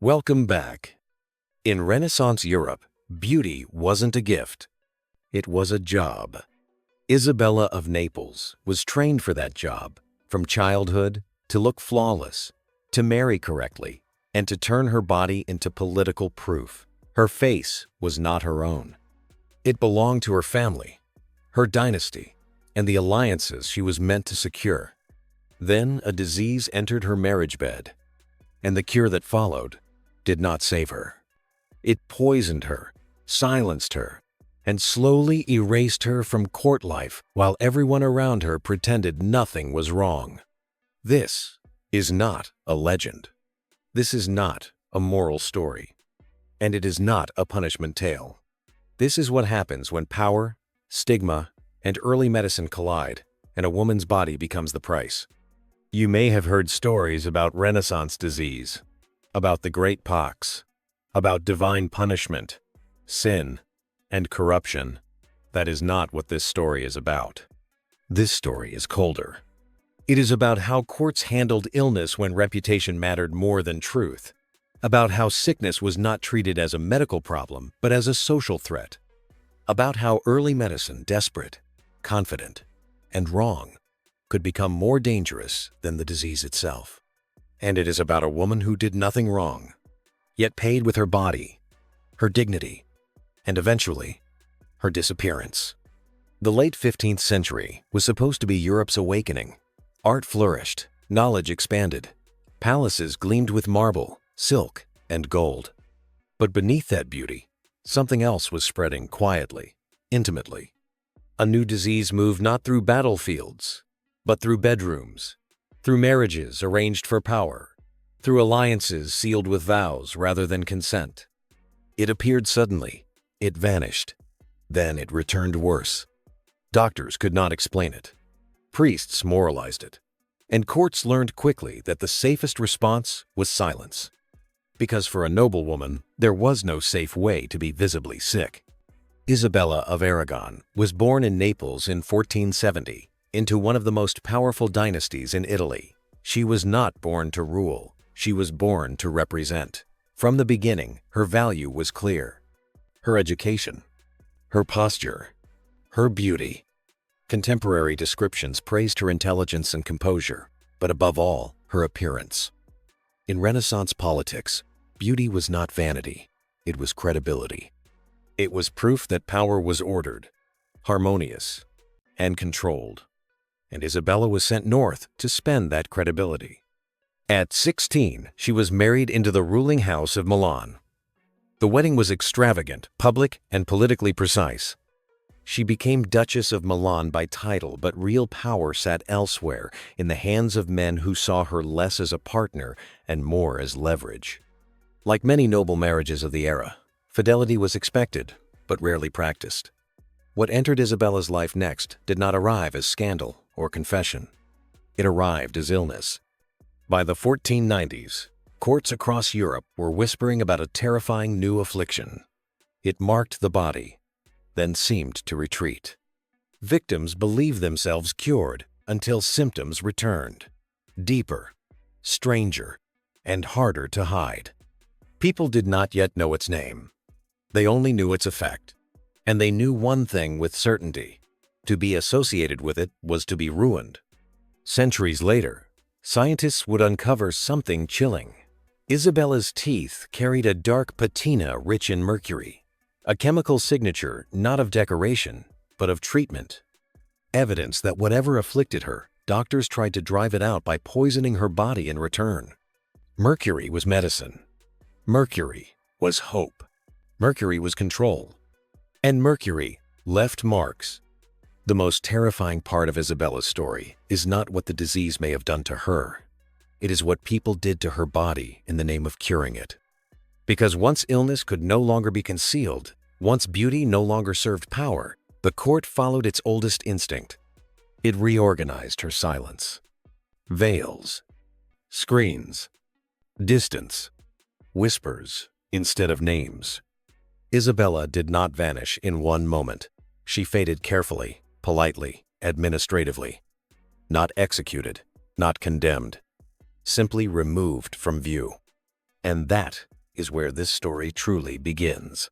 Welcome back. In Renaissance Europe, beauty wasn't a gift. It was a job. Isabella of Naples was trained for that job, from childhood to look flawless, to marry correctly, and to turn her body into political proof. Her face was not her own. It belonged to her family, her dynasty, and the alliances she was meant to secure. Then a disease entered her marriage bed, and the cure that followed did not save her. It poisoned her, silenced her, and slowly erased her from court life while everyone around her pretended nothing was wrong. This is not a legend. This is not a moral story. And it is not a punishment tale. This is what happens when power, stigma, and early medicine collide, and a woman's body becomes the price. You may have heard stories about Renaissance disease, about the Great Pox, about divine punishment, sin, and corruption. That is not what this story is about. This story is colder. It is about how courts handled illness when reputation mattered more than truth, about how sickness was not treated as a medical problem but as a social threat, about how early medicine, desperate, confident, and wrong, could become more dangerous than the disease itself. And it is about a woman who did nothing wrong, yet paid with her body, her dignity, and eventually, her disappearance. The late 15th century was supposed to be Europe's awakening. Art flourished, knowledge expanded, palaces gleamed with marble, silk, and gold. But beneath that beauty, something else was spreading quietly, intimately. A new disease moved not through battlefields, but through bedrooms, through marriages arranged for power, through alliances sealed with vows rather than consent. It appeared suddenly, it vanished, then it returned worse. Doctors could not explain it. Priests moralized it, and courts learned quickly that the safest response was silence. Because for a noblewoman, there was no safe way to be visibly sick. Isabella of Aragon was born in Naples in 1470, into one of the most powerful dynasties in Italy. She was not born to rule, she was born to represent. From the beginning, her value was clear. Her education, her posture, her beauty. Contemporary descriptions praised her intelligence and composure, but above all, her appearance. In Renaissance politics, beauty was not vanity, it was credibility. It was proof that power was ordered, harmonious, and controlled. And Isabella was sent north to spend that credibility. At 16, she was married into the ruling house of Milan. The wedding was extravagant, public, and politically precise. She became Duchess of Milan by title, but real power sat elsewhere, in the hands of men who saw her less as a partner and more as leverage. Like many noble marriages of the era, fidelity was expected, but rarely practiced. What entered Isabella's life next did not arrive as scandal or confession. It arrived as illness. By the 1490s, courts across Europe were whispering about a terrifying new affliction. It marked the body, then seemed to retreat. Victims believed themselves cured until symptoms returned, deeper, stranger, and harder to hide. People did not yet know its name. They only knew its effect. And they knew one thing with certainty: to be associated with it was to be ruined. Centuries later, scientists would uncover something chilling. Isabella's teeth carried a dark patina rich in mercury, a chemical signature not of decoration, but of treatment. Evidence that whatever afflicted her, doctors tried to drive it out by poisoning her body in return. Mercury was medicine. Mercury was hope. Mercury was control. And mercury left marks. The most terrifying part of Isabella's story is not what the disease may have done to her. It is what people did to her body in the name of curing it. Because once illness could no longer be concealed, once beauty no longer served power, the court followed its oldest instinct. It reorganized her silence. Veils, screens, distance, whispers instead of names. Isabella did not vanish in one moment. She faded carefully, politely, administratively. Not executed, not condemned. Simply removed from view. And that is where this story truly begins.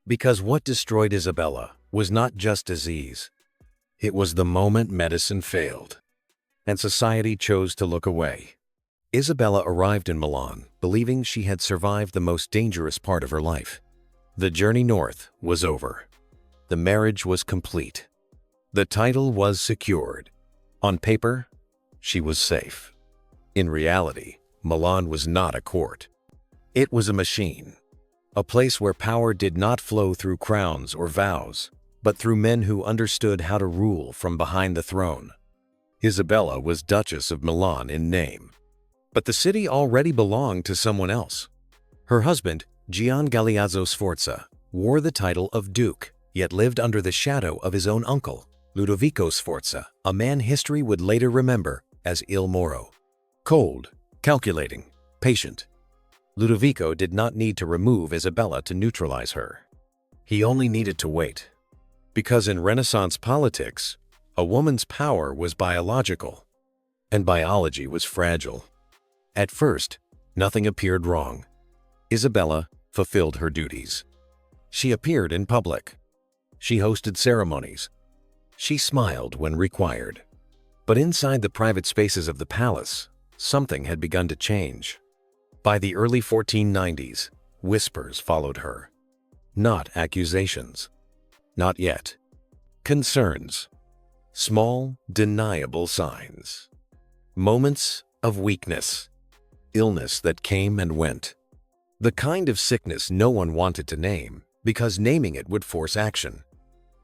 Because what destroyed Isabella was not just disease. It was the moment medicine failed, and society chose to look away. Isabella arrived in Milan, believing she had survived the most dangerous part of her life. The journey north was over. The marriage was complete. The title was secured. On paper, she was safe. In reality, Milan was not a court. It was a machine, a place where power did not flow through crowns or vows, but through men who understood how to rule from behind the throne. Isabella was Duchess of Milan in name, but the city already belonged to someone else. Her husband, Gian Galeazzo Sforza, wore the title of Duke, yet lived under the shadow of his own uncle, Ludovico Sforza, a man history would later remember as Il Moro. Cold, calculating, patient. Ludovico did not need to remove Isabella to neutralize her. He only needed to wait. Because in Renaissance politics, a woman's power was biological, and biology was fragile. At first, nothing appeared wrong. Isabella fulfilled her duties. She appeared in public. She hosted ceremonies. She smiled when required. But inside the private spaces of the palace, something had begun to change. By the early 1490s, whispers followed her. Not accusations. Not yet. Concerns. Small, deniable signs. Moments of weakness. Illness that came and went. The kind of sickness no one wanted to name, because naming it would force action.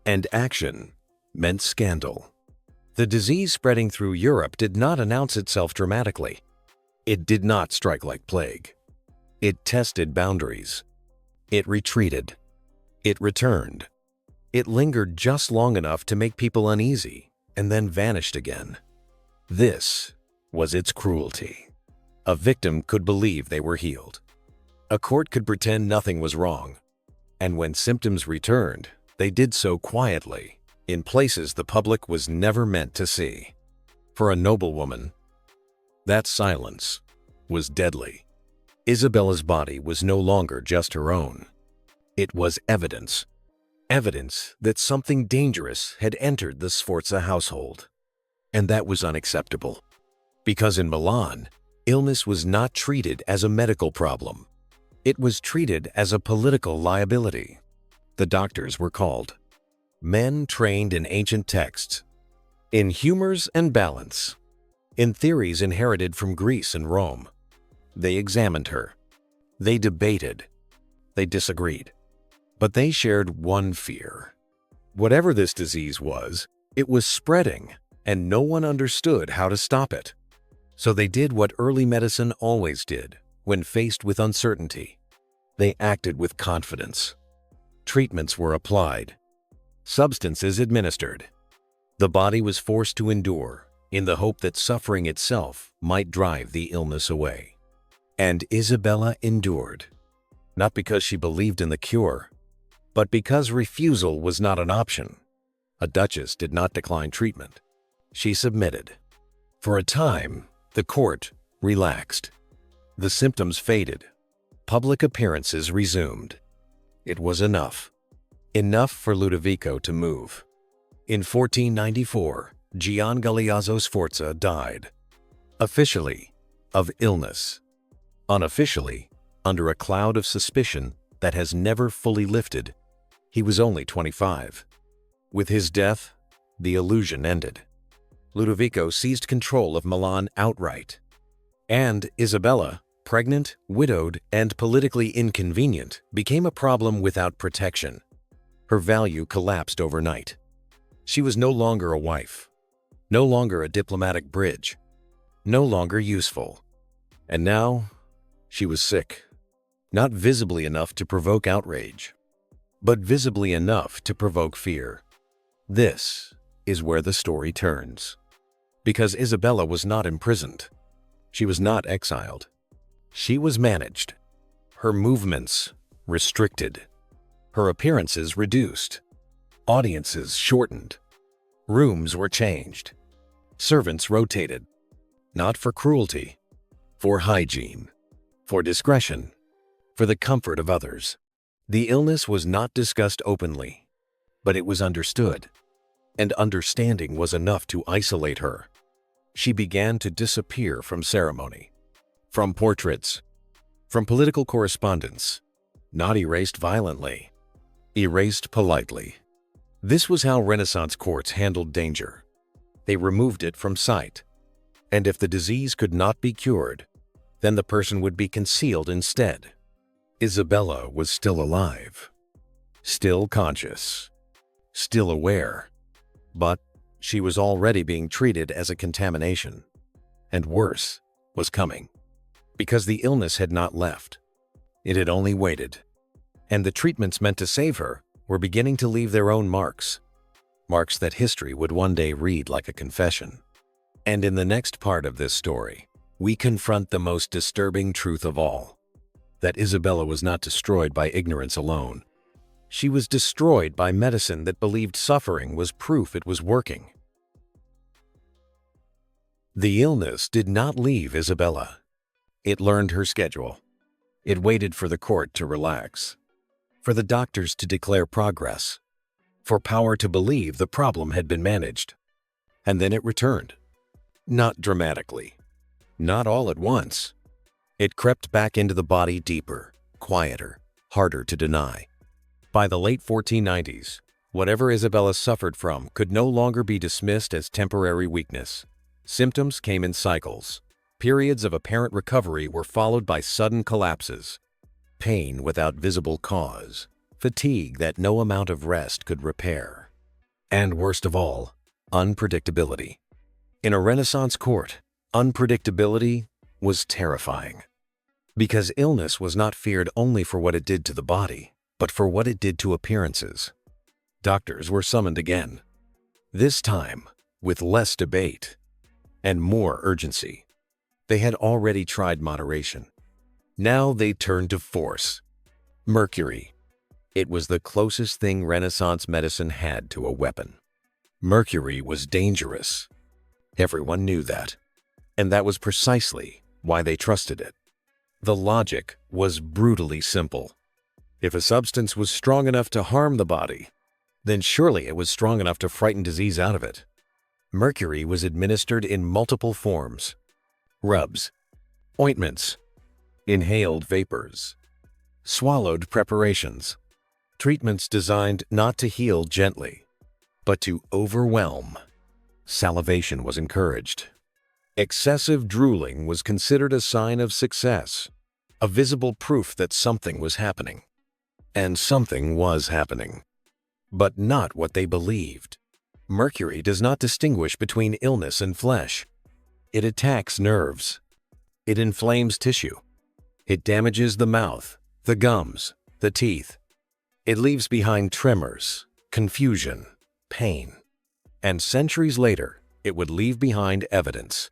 And action meant scandal. The disease spreading through Europe did not announce itself dramatically. It did not strike like plague. It tested boundaries. It retreated. It returned. It lingered just long enough to make people uneasy, and then vanished again. This was its cruelty. A victim could believe they were healed. A court could pretend nothing was wrong. And when symptoms returned, they did so quietly, in places the public was never meant to see. For a noblewoman, that silence was deadly. Isabella's body was no longer just her own. It was evidence. Evidence that something dangerous had entered the Sforza household. And that was unacceptable. Because in Milan, illness was not treated as a medical problem. It was treated as a political liability. The doctors were called men trained in ancient texts, in humors and balance, in theories inherited from Greece and Rome. They examined her. They debated. They disagreed. But they shared one fear. Whatever this disease was, it was spreading, and no one understood how to stop it. So they did what early medicine always did when faced with uncertainty. They acted with confidence. Treatments were applied. Substances administered. The body was forced to endure in the hope that suffering itself might drive the illness away. And Isabella endured, not because she believed in the cure, but because refusal was not an option. A duchess did not decline treatment. She submitted. For a time, the court relaxed. The symptoms faded. Public appearances resumed. It was enough. Enough for Ludovico to move. In 1494, Gian Galeazzo Sforza died. Officially, of illness. Unofficially, under a cloud of suspicion that has never fully lifted. He was only 25. With his death, the illusion ended. Ludovico seized control of Milan outright. And Isabella, pregnant, widowed, and politically inconvenient, became a problem without protection. Her value collapsed overnight. She was no longer a wife, no longer a diplomatic bridge, no longer useful. And now, she was sick, not visibly enough to provoke outrage, but visibly enough to provoke fear. This is where the story turns. Because Isabella was not imprisoned. She was not exiled. She was managed. Her movements restricted. Her appearances reduced. Audiences shortened. Rooms were changed. Servants rotated. Not for cruelty, for hygiene, for discretion, for the comfort of others. The illness was not discussed openly, but it was understood, and understanding was enough to isolate her. She began to disappear from ceremony, from portraits, from political correspondence, not erased violently, erased politely. This was how Renaissance courts handled danger. They removed it from sight, and if the disease could not be cured, then the person would be concealed instead. Isabella was still alive, still conscious, still aware, but she was already being treated as a contamination, and worse was coming, because the illness had not left. It had only waited, and the treatments meant to save her were beginning to leave their own marks, marks that history would one day read like a confession. And in the next part of this story, we confront the most disturbing truth of all, that Isabella was not destroyed by ignorance alone. She was destroyed by medicine that believed suffering was proof it was working. The illness did not leave Isabella. It learned her schedule. It waited for the court to relax, for the doctors to declare progress, for power to believe the problem had been managed. And then it returned. Not dramatically, not all at once. It crept back into the body deeper, quieter, harder to deny. By the late 1490s, whatever Isabella suffered from could no longer be dismissed as temporary weakness. Symptoms came in cycles. Periods of apparent recovery were followed by sudden collapses. Pain without visible cause, fatigue that no amount of rest could repair. And worst of all, unpredictability. In a Renaissance court, unpredictability was terrifying, because illness was not feared only for what it did to the body, but for what it did to appearances. Doctors were summoned again, this time with less debate and more urgency. They had already tried moderation. Now they turned to force. Mercury. It was the closest thing Renaissance medicine had to a weapon. Mercury was dangerous. Everyone knew that, and that was precisely why they trusted it. The logic was brutally simple. If a substance was strong enough to harm the body, then surely it was strong enough to frighten disease out of it. Mercury was administered in multiple forms: rubs, ointments, inhaled vapors, swallowed preparations, treatments designed not to heal gently, but to overwhelm. Salivation was encouraged. Excessive drooling was considered a sign of success, a visible proof that something was happening. And something was happening, but not what they believed. Mercury does not distinguish between illness and flesh. It attacks nerves. It inflames tissue. It damages the mouth, the gums, the teeth. It leaves behind tremors, confusion, pain. And centuries later, it would leave behind evidence.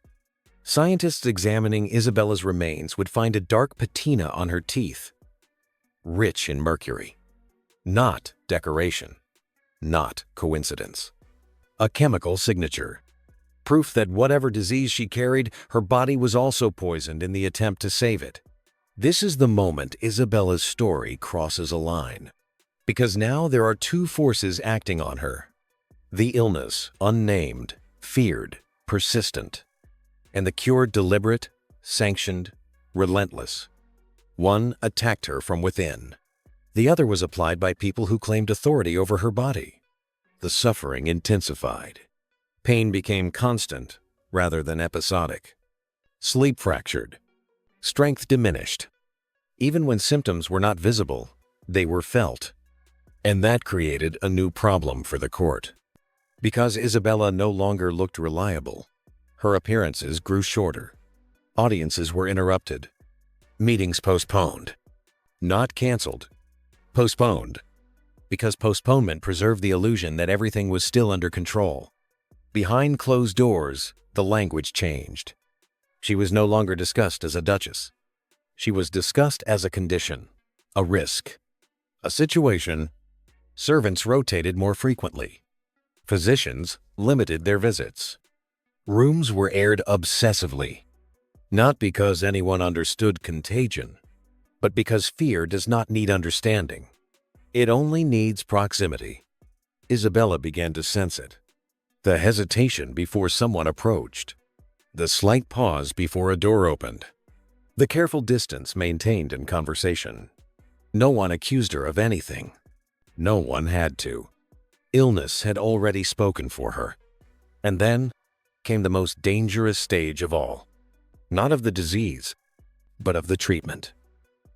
Scientists examining Isabella's remains would find a dark patina on her teeth, rich in mercury. Not decoration, not coincidence. A chemical signature. Proof that whatever disease she carried, her body was also poisoned in the attempt to save it. This is the moment Isabella's story crosses a line, because now there are two forces acting on her. The illness, unnamed, feared, persistent, and the cure deliberate, sanctioned, relentless. One attacked her from within. The other was applied by people who claimed authority over her body. The suffering intensified. Pain became constant rather than episodic. Sleep fractured. Strength diminished. Even when symptoms were not visible, they were felt. And that created a new problem for the court. Because Isabella no longer looked reliable, her appearances grew shorter. Audiences were interrupted. Meetings postponed. Not canceled. Postponed. Because postponement preserved the illusion that everything was still under control. Behind closed doors, the language changed. She was no longer discussed as a duchess. She was discussed as a condition, a risk, a situation. Servants rotated more frequently. Physicians limited their visits. Rooms were aired obsessively, not because anyone understood contagion, but because fear does not need understanding. It only needs proximity. Isabella began to sense it. The hesitation before someone approached. The slight pause before a door opened. The careful distance maintained in conversation. No one accused her of anything. No one had to. Illness had already spoken for her. And then came the most dangerous stage of all. Not of the disease, but of the treatment.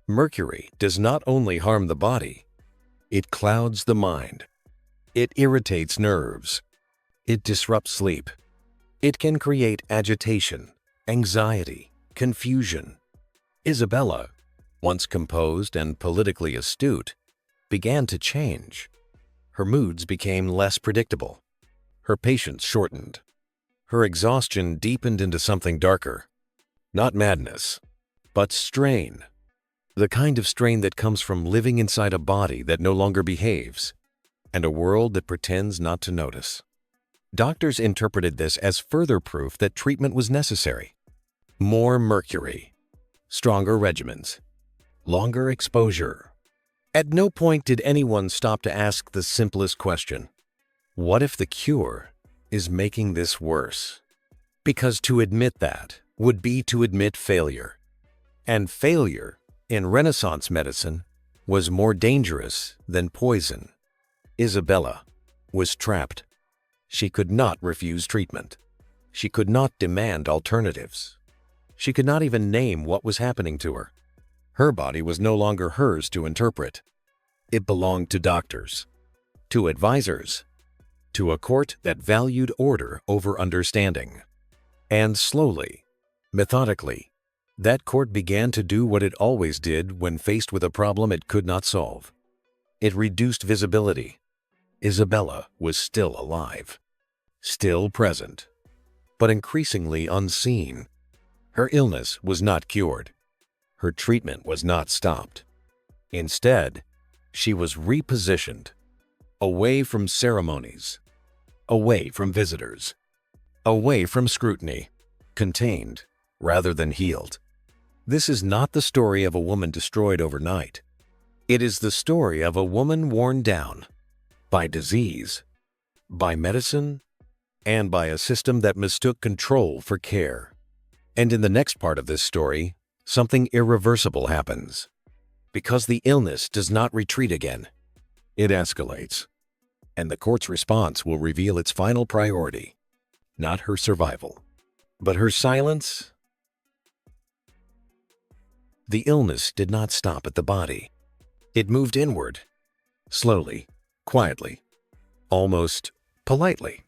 Mercury does not only harm the body, it clouds the mind. It irritates nerves. It disrupts sleep. It can create agitation, anxiety, confusion. Isabella, once composed and politically astute, began to change. Her moods became less predictable. Her patience shortened. Her exhaustion deepened into something darker. Not madness, but strain. The kind of strain that comes from living inside a body that no longer behaves, and a world that pretends not to notice. Doctors interpreted this as further proof that treatment was necessary. More mercury, stronger regimens, longer exposure. At no point did anyone stop to ask the simplest question: what if the cure is making this worse? Because to admit that would be to admit failure. And failure in Renaissance medicine was more dangerous than poison. Isabella was trapped. She could not refuse treatment. She could not demand alternatives. She could not even name what was happening to her. Her body was no longer hers to interpret. It belonged to doctors, to advisors, to a court that valued order over understanding. And slowly, methodically, that court began to do what it always did when faced with a problem it could not solve. It reduced visibility. Isabella was still alive, still present, but increasingly unseen. Her illness was not cured. Her treatment was not stopped. Instead, she was repositioned, away from ceremonies, away from visitors, away from scrutiny, contained rather than healed. This is not the story of a woman destroyed overnight. It is the story of a woman worn down by disease, by medicine, and by a system that mistook control for care. And in the next part of this story, something irreversible happens. Because the illness does not retreat again, it escalates. And the court's response will reveal its final priority, not her survival, but her silence. The illness did not stop at the body. It moved inward, slowly, quietly, almost politely.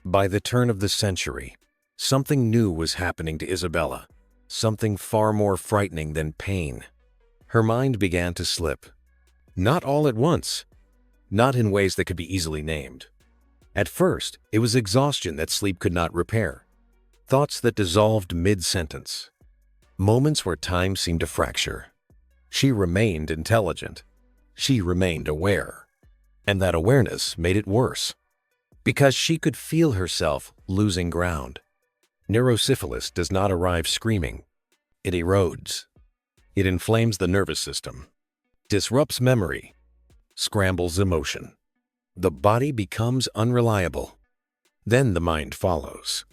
By the turn of the century, something new was happening to Isabella, something far more frightening than pain. Her mind began to slip. Not all at once, not in ways that could be easily named. At first, it was exhaustion that sleep could not repair, thoughts that dissolved mid-sentence, moments where time seemed to fracture. She remained intelligent. She remained aware. And that awareness made it worse, because she could feel herself losing ground. Neurosyphilis does not arrive screaming. It erodes. It inflames the nervous system, disrupts memory, scrambles emotion. The body becomes unreliable. Then the mind follows.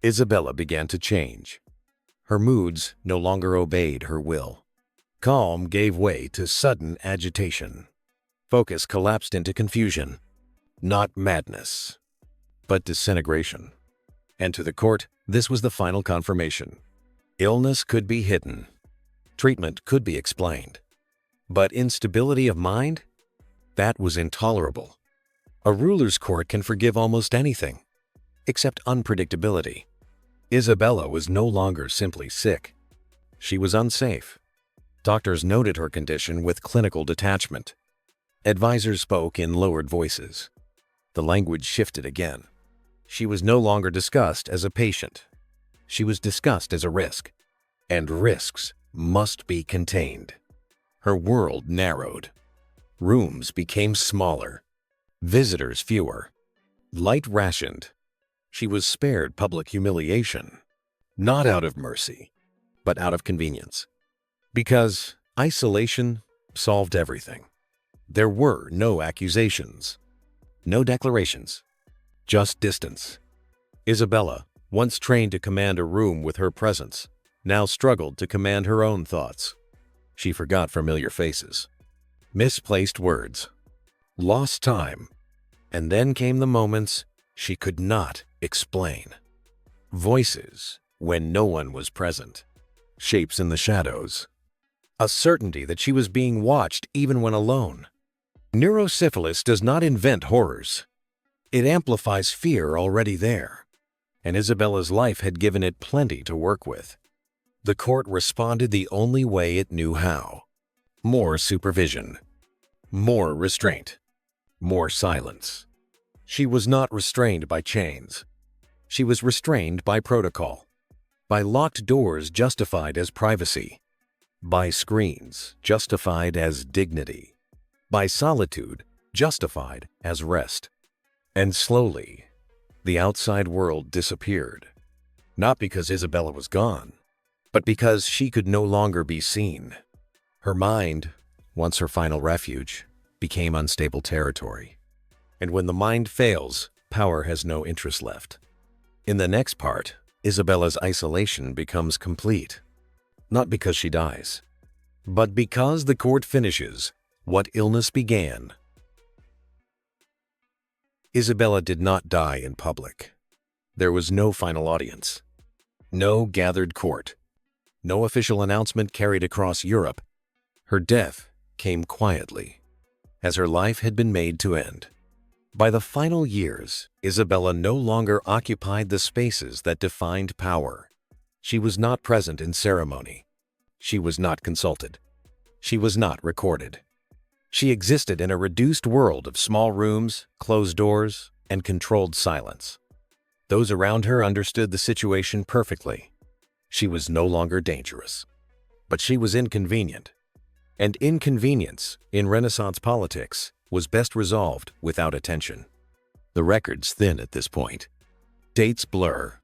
Isabella began to change. Her moods no longer obeyed her will. Calm gave way to sudden agitation. Focus collapsed into confusion. Not madness, but disintegration. And to the court, this was the final confirmation. Illness could be hidden. Treatment could be explained. But instability of mind? That was intolerable. A ruler's court can forgive almost anything, except unpredictability. Isabella was no longer simply sick. She was unsafe. Doctors noted her condition with clinical detachment. Advisors spoke in lowered voices. The language shifted again. She was no longer discussed as a patient. She was discussed as a risk. And risks must be contained. Her world narrowed. Rooms became smaller. Visitors fewer. Light rationed. She was spared public humiliation. Not out of mercy, but out of convenience. Because Isolation solved everything. There were no accusations, no declarations, just distance. Isabella, once trained to command a room with her presence, now struggled to command her own thoughts. She forgot familiar faces, misplaced words, lost time, and then came the moments she could not explain. Voices when no one was present, shapes in the shadows, a certainty that she was being watched even when alone. Neurosyphilis does not invent horrors. It amplifies fear already there, and Isabella's life had given it plenty to work with. The court responded the only way it knew how. More supervision, more restraint, more silence. She was not restrained by chains. She was restrained by protocol, by locked doors justified as privacy, by screens justified as dignity, by solitude justified as rest. And slowly, the outside world disappeared, not because Isabella was gone, but because she could no longer be seen. Her mind, once her final refuge, became unstable territory. And when the mind fails, power has no interest left. In the next part, Isabella's isolation becomes complete, not because she dies, but because the court finishes what illness began. Isabella did not die in public. There was no final audience, no gathered court, no official announcement carried across Europe. Her death came quietly, as her life had been made to end. By the final years, Isabella no longer occupied the spaces that defined power. She was not present in ceremony. She was not consulted. She was not recorded. She existed in a reduced world of small rooms, closed doors, and controlled silence. Those around her understood the situation perfectly. She was no longer dangerous, but she was inconvenient. And inconvenience in Renaissance politics was best resolved without attention. The record's thin at this point. Dates blur.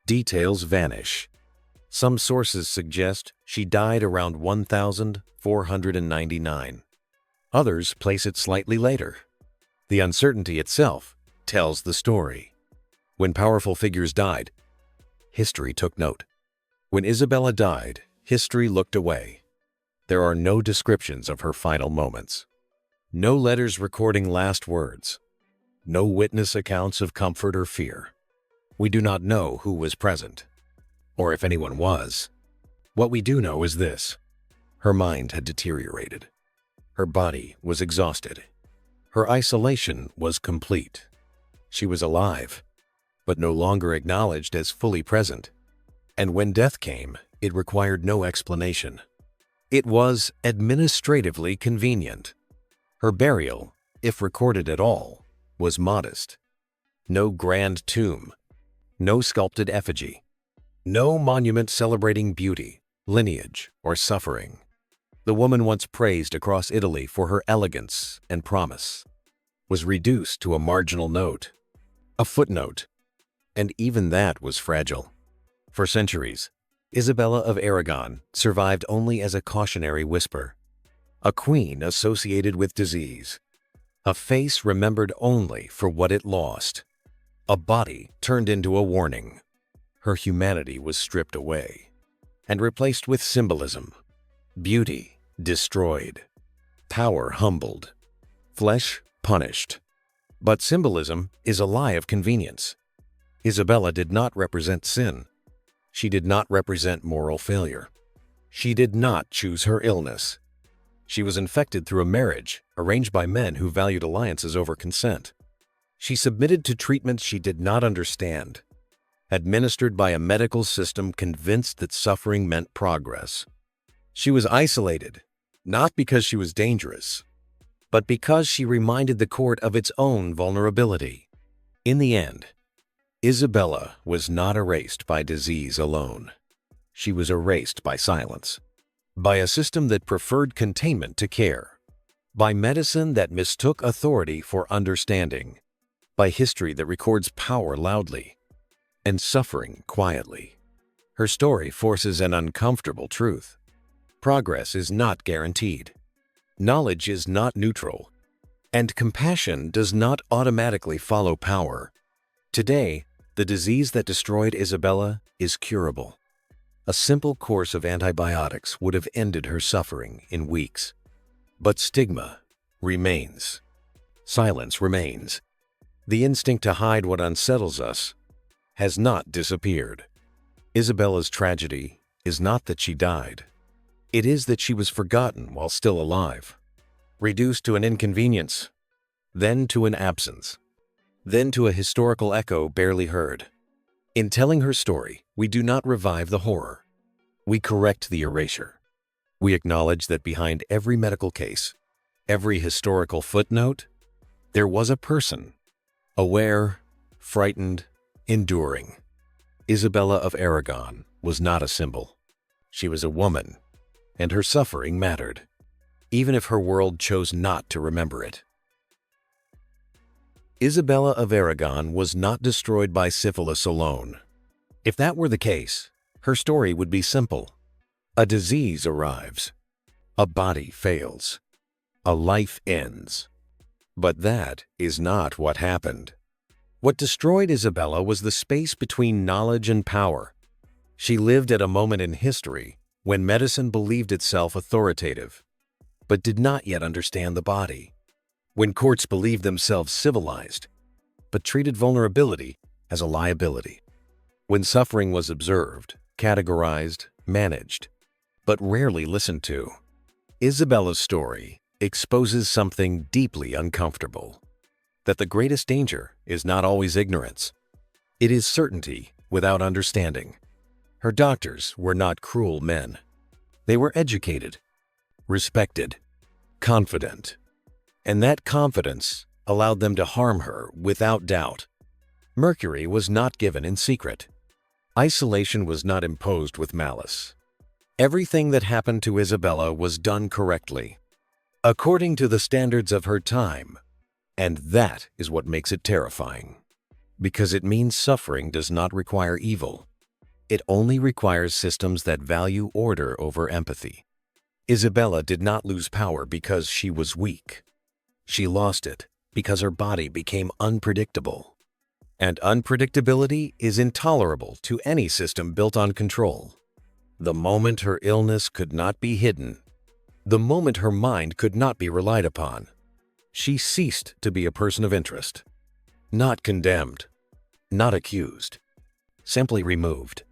Details vanish. Some sources suggest she died around 1499. Others place it slightly later. The uncertainty itself tells the story. When powerful figures died, history took note. When Isabella died, history looked away. There are no descriptions of her final moments. No letters recording last words. No witness accounts of comfort or fear. We do not know who was present, or if anyone was. What we do know is this: her mind had deteriorated. Her body was exhausted. Her isolation was complete. She was alive, but no longer acknowledged as fully present. And when death came, it required no explanation. It was administratively convenient. Her burial, if recorded at all, was modest. No grand tomb, no sculpted effigy, no monument celebrating beauty, lineage, or suffering. The woman once praised across Italy for her elegance and promise was reduced to a marginal note, a footnote, and even that was fragile. For centuries, Isabella of Aragon survived only as a cautionary whisper, a queen associated with disease, a face remembered only for what it lost, a body turned into a warning. Her humanity was stripped away and replaced with symbolism, beauty destroyed, power humbled, flesh punished. But symbolism is a lie of convenience. Isabella did not represent sin. She did not represent moral failure. She did not choose her illness. She was infected through a marriage arranged by men who valued alliances over consent. She submitted to treatments she did not understand, administered by a medical system convinced that suffering meant progress. She was isolated, not because she was dangerous, but because she reminded the court of its own vulnerability. In the end, Isabella was not erased by disease alone. She was erased by silence, by a system that preferred containment to care, by medicine that mistook authority for understanding, by history that records power loudly and suffering quietly. Her story forces an uncomfortable truth. Progress is not guaranteed. Knowledge is not neutral. And compassion does not automatically follow power. Today, the disease that destroyed Isabella is curable. A simple course of antibiotics would have ended her suffering in weeks. But stigma remains. Silence remains. The instinct to hide what unsettles us has not disappeared. Isabella's tragedy is not that she died. It is that she was forgotten while still alive, reduced to an inconvenience, then to an absence, then to a historical echo barely heard. In telling her story, we do not revive the horror. We correct the erasure. We acknowledge that behind every medical case, every historical footnote, there was a person, aware, frightened, enduring. Isabella of Aragon was not a symbol. She was a woman, and her suffering mattered, even if her world chose not to remember it. Isabella of Aragon was not destroyed by syphilis alone. If that were the case, her story would be simple. A disease arrives. A body fails. A life ends. But that is not what happened. What destroyed Isabella was the space between knowledge and power. She lived at a moment in history when medicine believed itself authoritative, but did not yet understand the body. When courts believed themselves civilized, but treated vulnerability as a liability. When suffering was observed, categorized, managed, but rarely listened to. Isabella's story exposes something deeply uncomfortable. That the greatest danger is not always ignorance. It is certainty without understanding. Her doctors were not cruel men. They were educated, respected, confident. And that confidence allowed them to harm her without doubt. Mercury was not given in secret. Isolation was not imposed with malice. Everything that happened to Isabella was done correctly, according to the standards of her time. And that is what makes it terrifying. Because it means suffering does not require evil. It only requires systems that value order over empathy. Isabella did not lose power because she was weak. She lost it because her body became unpredictable. And unpredictability is intolerable to any system built on control. The moment her illness could not be hidden, the moment her mind could not be relied upon, she ceased to be a person of interest. Not condemned, not accused, simply removed.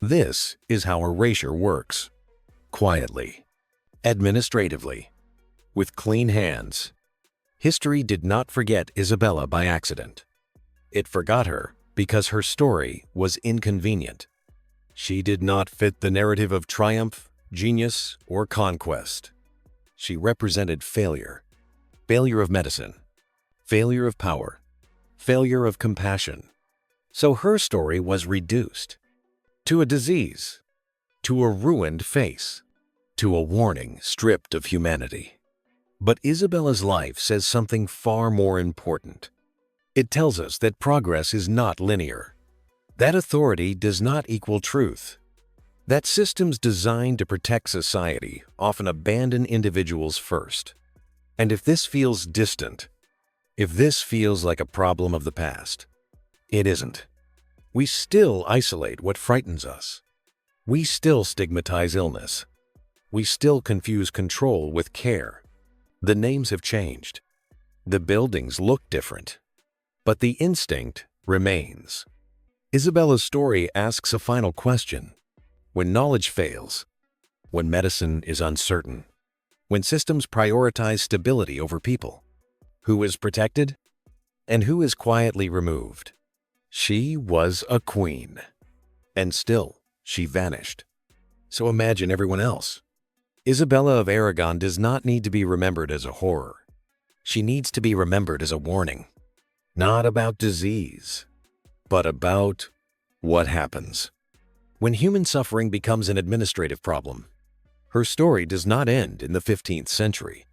This is how erasure works. Quietly, administratively, with clean hands. History did not forget Isabella by accident. It forgot her because her story was inconvenient. She did not fit the narrative of triumph, genius, or conquest. She represented failure. Failure of medicine. Failure of power. Failure of compassion. So her story was reduced to a disease, to a ruined face, to a warning stripped of humanity. But Isabella's life says something far more important. It tells us that progress is not linear, that authority does not equal truth, that systems designed to protect society often abandon individuals first. And if this feels distant, if this feels like a problem of the past, it isn't. We still isolate what frightens us. We still stigmatize illness. We still confuse control with care. The names have changed. The buildings look different. But the instinct remains. Isabella's story asks a final question. When knowledge fails, when medicine is uncertain, when systems prioritize stability over people, who is protected and who is quietly removed? She was a queen, and still she vanished. So imagine everyone else. Isabella of Aragon does not need to be remembered as a horror. She needs to be remembered as a warning. Not about disease, but about what happens when human suffering becomes an administrative problem. Her story does not end in the 15th century.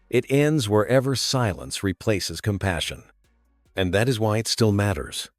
It ends wherever silence replaces compassion. And that is why it still matters.